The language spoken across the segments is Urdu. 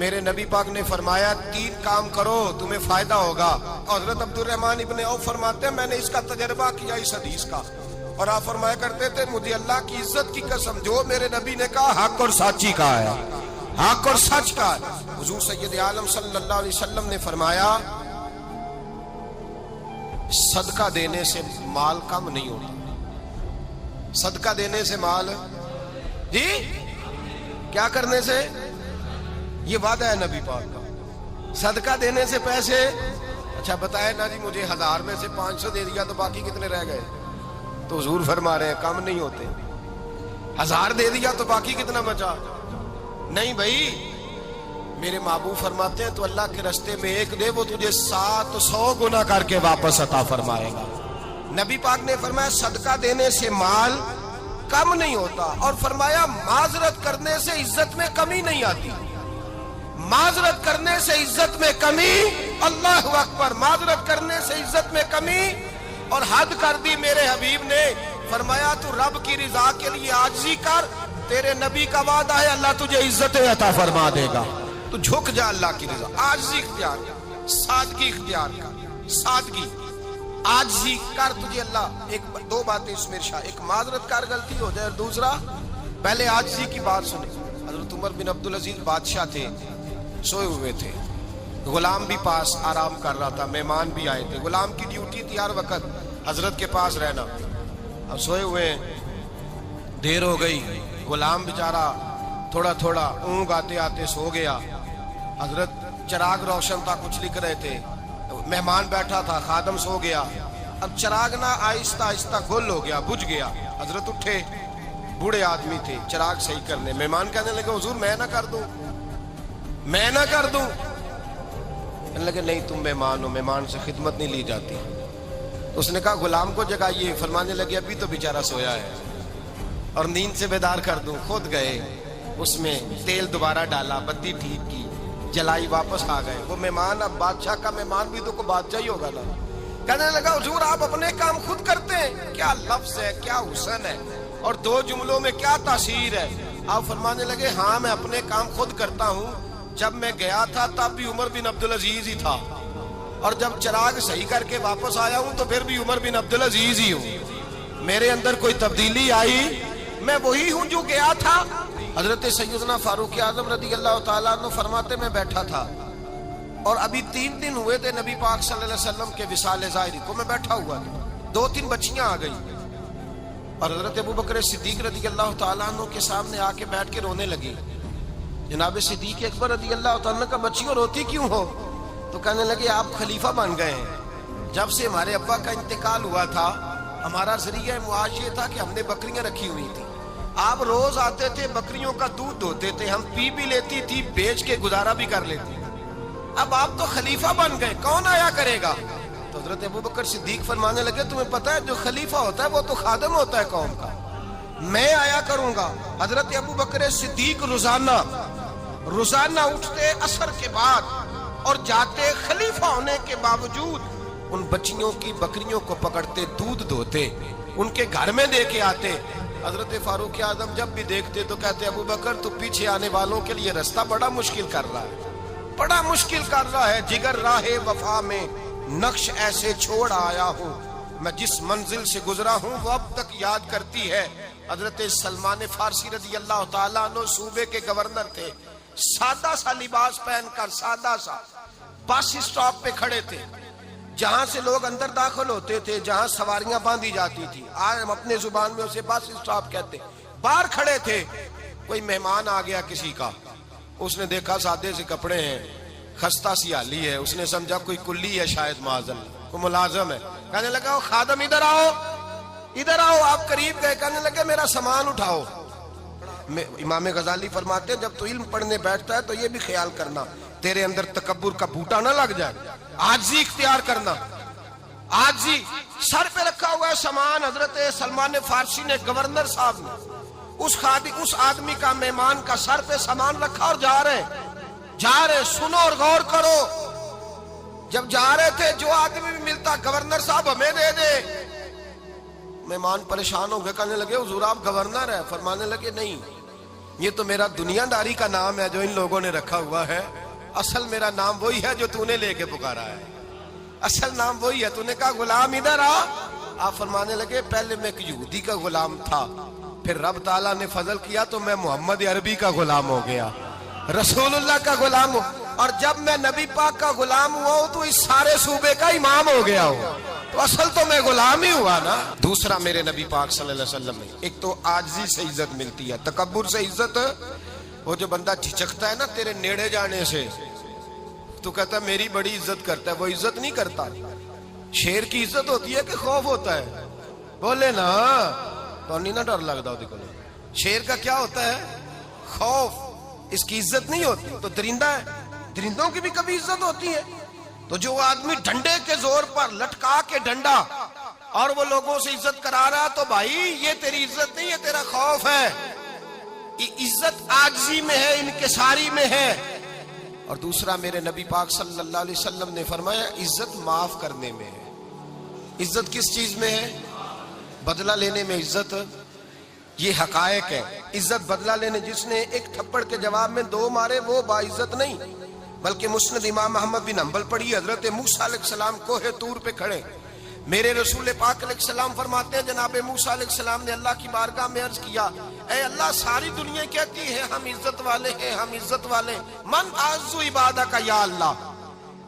میرے نبی پاک نے فرمایا 3 کام کرو تمہیں فائدہ ہوگا. حضرت عبد الرحمن ابن عوف فرماتے ہیں میں نے اس کا تجربہ کیا اس حدیث کا, اور آپ فرمایا کرتے تھے مجھے اللہ کی عزت کی قسم جو میرے نبی نے کہا حق اور سچی کہا ہے, حق اور سچ کا ہے. حضور سید عالم صلی اللہ علیہ وسلم نے فرمایا صدقہ دینے سے مال کم نہیں ہوتا. صدقہ دینے سے مال جی کیا کرنے سے, یہ وعدہ ہے نبی پاک کا. صدقہ دینے سے پیسے, اچھا بتائے نا جی مجھے 1000 میں سے 500 دے دیا تو باقی کتنے رہ گئے؟ تو حضور فرما رہے ہیں کم نہیں ہوتے. 1000 دے دیا تو باقی کتنا بچا؟ نہیں بھائی, میرے محبوب فرماتے ہیں تو اللہ کے راستے میں 1 دے وہ تجھے 700 گنا کر کے واپس عطا فرمائے گا. نبی پاک نے فرمایا صدقہ دینے سے مال کم نہیں ہوتا, اور فرمایا معذرت کرنے سے عزت میں کمی نہیں آتی. معذرت کرنے سے عزت میں کمی, اللہ اکبر, معذرت کرنے سے عزت میں کمی. اور حد کر دی میرے حبیب نے, فرمایا تو رب کی رضا کے لیے عاجزی کر, تیرے نبی کا وعدہ ہے اللہ تجھے عزت عطا فرما دے گا. تو جھک جا اللہ کی رضا, عاجزی اختیار کر, سادگی اختیار کر, سادگی عاجزی کر, تجھے اللہ 2 باتیں اس میں ارشاد, ایک معذرت کر غلطی ہو جائے, اور دوسرا پہلے عاجزی کی بات سنیں. حضرت عمر بن عبدالعزیز بادشاہ تھے, سوئے ہوئے تھے, غلام بھی پاس آرام کر رہا تھا, مہمان بھی آئے تھے. غلام کی ڈیوٹی تھی ہر وقت حضرت کے پاس رہنا. اب سوئے ہوئے, دیر ہو گئی, غلام بیچارہ تھوڑا تھوڑا اونگ آتے آتے سو گیا. حضرت چراغ روشن تھا, کچھ لکھ رہے تھے, مہمان بیٹھا تھا, خادم سو گیا. اب چراغ نہ آہستہ آہستہ گل ہو گیا, بجھ گیا. حضرت اٹھے, بوڑھے آدمی تھے, چراغ صحیح کرنے. مہمان کہنے لگے حضور میں نہ کر دوں, میں نہ کر دوں. کہنے لگے نہیں تم مہمان ہو, مہمان سے خدمت نہیں لی جاتی. اس نے کہا غلام کو جگائیے. فرمانے لگے ابھی تو بیچارہ سویا ہے اور نیند سے بیدار کر دوں. خود گئے, اس میں تیل دوبارہ ڈالا, بتی ٹھیک کی, جلائی, واپس آ گئے. وہ مہمان, اب بادشاہ کا مہمان بھی تو کوئی بادشاہ ہی ہوگا نا. کہنے لگا حضور آپ اپنے کام خود کرتے ہیں, کیا لفظ ہے, کیا حسن ہے, اور 2 جملوں میں کیا تاثیر ہے. آپ فرمانے لگے ہاں میں اپنے کام خود کرتا ہوں. جب میں گیا تھا تب بھی عمر بن عبدالعزیز ہی تھا, اور جب چراغ صحیح کر کے واپس آیا ہوں تو پھر بھی عمر بن عبدالعزیز ہی ہوں. میرے اندر کوئی تبدیلی آئی, میں وہی ہوں جو گیا تھا. حضرت سیدنا فاروق اعظم رضی اللہ تعالیٰ عنہ فرماتے میں بیٹھا تھا, اور ابھی 3 دن ہوئے تھے نبی پاک صلی اللہ علیہ وسلم کے وصال ظاہری کو. میں بیٹھا ہوا تھا, 2-3 بچیاں آ گئی, اور حضرت ابو بکر صدیق رضی اللہ تعالیٰ عنہ کے سامنے آ کے بیٹھ کے رونے لگی. جناب صدیق اکبر رضی اللہ تعالیٰ عنہ کا بچیوں روتی کیوں ہو؟ تو کہنے لگے آپ خلیفہ بن گئے ہیں. جب سے ہمارے ابا کا انتقال ہوا تھا ہمارا ذریعہ معاش یہ تھا کہ ہم نے بکریاں رکھی ہوئی تھی. آپ روز آتے تھے, بکریوں کا دودھ دھوتے تھے, ہم پی بھی لیتی تھی, بیچ کے گزارا بھی کر لیتی. اب آپ تو خلیفہ بن گئے, کون آیا کرے گا؟ تو حضرت ابو بکر صدیق فرمانے لگے تمہیں پتہ ہے جو خلیفہ ہوتا ہے وہ تو خادم ہوتا ہے قوم کا, میں آیا کروں گا. حضرت ابو بکر صدیق روزانہ اٹھتے عصر کے بعد اور جاتے, خلیفہ ہونے کے باوجود ان بچیوں کی بکریوں کو پکڑتے, دودھ دھوتے, ان کے گھر میں دے کے آتے. حضرت فاروق اعظم جب بھی دیکھتے تو کہتے ابو بکر تو پیچھے آنے والوں کے لیے راستہ بڑا مشکل کر رہا ہے, بڑا مشکل کر رہا ہے. جگر راہ وفا میں نقش ایسے چھوڑ آیا ہوں, میں جس منزل سے گزرا ہوں وہ اب تک یاد کرتی ہے. حضرت سلمان فارسی رضی اللہ تعالیٰ عنہ صوبے کے گورنر تھے, سادہ سا لباس پہن کر, سادہ سا, بس اسٹاپ پہ کھڑے تھے, جہاں سے لوگ اندر داخل ہوتے تھے, جہاں سواریاں باندھی جاتی تھی, آج ہم اپنے زبان میں اسے بس اسٹاپ کہتے. باہر کھڑے تھے, کوئی مہمان آ گیا کسی کا, اس نے دیکھا سادے سے کپڑے ہیں, خستہ سی حالی ہے, اس نے سمجھا کوئی کلی ہے شاید, معاذ اللہ کوئی ملازم ہے. کہنے لگا خادم ادھر آؤ, ادھر آؤ. آپ قریب گئے, کہنے لگے میرا سامان اٹھاؤ. امام غزالی فرماتے ہیں جب تو علم پڑھنے بیٹھتا ہے تو یہ بھی خیال کرنا تیرے اندر تکبر کا بوٹا نہ لگ جائے, عاجزی اختیار کرنا. عاجزی, سر پہ رکھا ہوا ہے سامان. حضرت سلمان فارسی نے, گورنر صاحب نے, اس آدمی کا, مہمان کا سر پہ سامان رکھا اور جا رہے. سنو اور غور کرو. جب جا رہے تھے جو آدمی بھی ملتا, گورنر صاحب ہمیں دے دے. مہمان پریشان ہو گئے, کہنے لگے حضور آپ گورنر ہیں؟ فرمانے لگے نہیں, یہ تو میرا دنیا داری کا نام ہے جو ان لوگوں نے رکھا ہوا ہے، اصل میرا نام وہی ہے جو تو نے لے کے پکارا ہے، اصل نام وہی ہے۔ تو نے کہا غلام ادھر آ، آپ فرمانے لگے پہلے میں ایک یہودی کا غلام تھا، پھر رب تعالیٰ نے فضل کیا تو میں محمد عربی کا غلام ہو گیا، رسول اللہ کا غلام ہوں، اور جب میں نبی پاک کا غلام ہوا ہوں تو اس سارے صوبے کا امام ہو گیا ہوں، تو اصل تو میں غلام ہی ہوا نا۔ دوسرا میرے نبی پاک صلی اللہ علیہ وسلم میں ایک تو عاجزی سے عزت ملتی ہے، تکبر سے عزت، وہ جو بندہ جھجکتا ہے نا تیرے نیڑے جانے سے، تو کہتا ہے میری بڑی عزت کرتا ہے، وہ عزت نہیں کرتا۔ شیر کی عزت ہوتی ہے کہ خوف ہوتا ہے؟ بولے نا، تو نہیں نہ ڈر لگتا ہوتی کو۔ شیر کا کیا ہوتا ہے؟ خوف، اس کی عزت نہیں ہوتی۔ تو درندہ ہے، درندوں کی بھی کبھی عزت ہوتی ہے؟ تو جو آدمی ڈنڈے کے زور پر لٹکا کے ڈنڈا اور وہ لوگوں سے عزت کرا رہا، تو بھائی یہ تیری عزت نہیں ہے، تیرا خوف ہے۔ عزت عاجزی میں ہے، انکساری میں ہے۔ اور دوسرا میرے نبی پاک صلی اللہ علیہ وسلم نے فرمایا عزت معاف کرنے میں ہے۔ عزت کس چیز میں ہے؟ بدلہ لینے میں عزت۔ یہ حقائق ہے، عزت بدلہ لینے، جس نے ایک تھپڑ کے جواب میں 2 مارے وہ باعزت نہیں، بلکہ مسند امام احمد بن حنبل پڑھی، حضرت موسیٰ علیہ السلام کوہ طور پہ کھڑے، میرے رسول پاک علیہ السلام فرماتے ہیں جناب موسیٰ علیہ السلام نے اللہ کی بارگاہ میں عرض کیا، اے اللہ ساری دنیا کہتی ہے ہم عزت والے ہیں، ہم عزت والے، من اعز عبادک یا اللہ،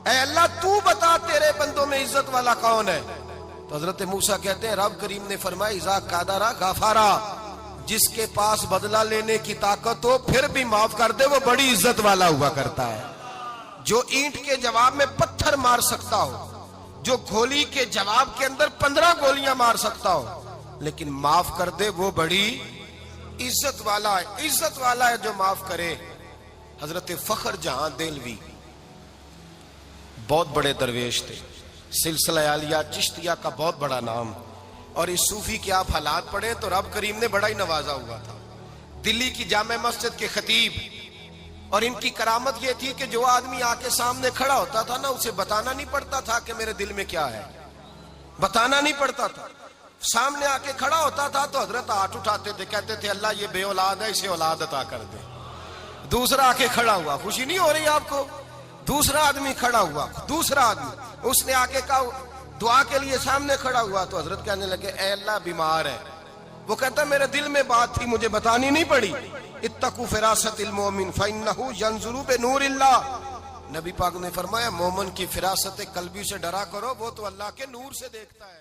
اے اللہ تو بتا تیرے بندوں میں عزت والا کون ہے؟ تو حضرت موسیٰ کہتے ہیں رب کریم نے فرمایا اذا قادر غفارا، جس کے پاس بدلہ لینے کی طاقت ہو پھر بھی معاف کر دے وہ بڑی عزت والا ہوا کرتا ہے۔ جو اینٹ کے جواب میں پتھر مار سکتا ہو، جو گولی کے جواب کے اندر 15 گولیاں مار سکتا ہو، لیکن معاف کر دے وہ بڑی عزت والا ہے۔ عزت والا ہے جو معاف کرے۔ حضرت فخر جہاں دہلوی بہت بڑے درویش تھے، سلسلہ عالیہ چشتیہ کا بہت بڑا نام، اور اس صوفی کے آپ حالات پڑھیں تو رب کریم نے بڑا ہی نوازا ہوا تھا۔ دلی کی جامع مسجد کے خطیب، اور ان کی کرامت یہ تھی کہ جو آدمی آ کے سامنے کھڑا ہوتا تھا نا اسے بتانا نہیں پڑتا تھا کہ میرے دل میں کیا ہے، بتانا نہیں پڑتا تھا، سامنے آ کے کھڑا ہوتا تھا تو حضرت ہاتھ اٹھاتے تھے، کہتے تھے اللہ یہ بے اولاد ہے اسے اولاد عطا کر دے۔ دوسرا آ کے کھڑا ہوا، خوشی نہیں ہو رہی آپ کو؟ دوسرا آدمی کھڑا ہوا، دوسرا آدمی، اس نے آ کے کہا دعا کے لیے سامنے کھڑا ہوا تو حضرت کہنے لگے اے اللہ بیمار ہے، وہ کہتا میرے دل میں بات تھی مجھے بتانی نہیں پڑی، اتقوا فراست المومن فإنہ ینظر بنور اللہ، نبی پاک نے فرمایا مومن کی فراست قلبی سے ڈرا کرو، وہ تو اللہ کے نور سے دیکھتا ہے۔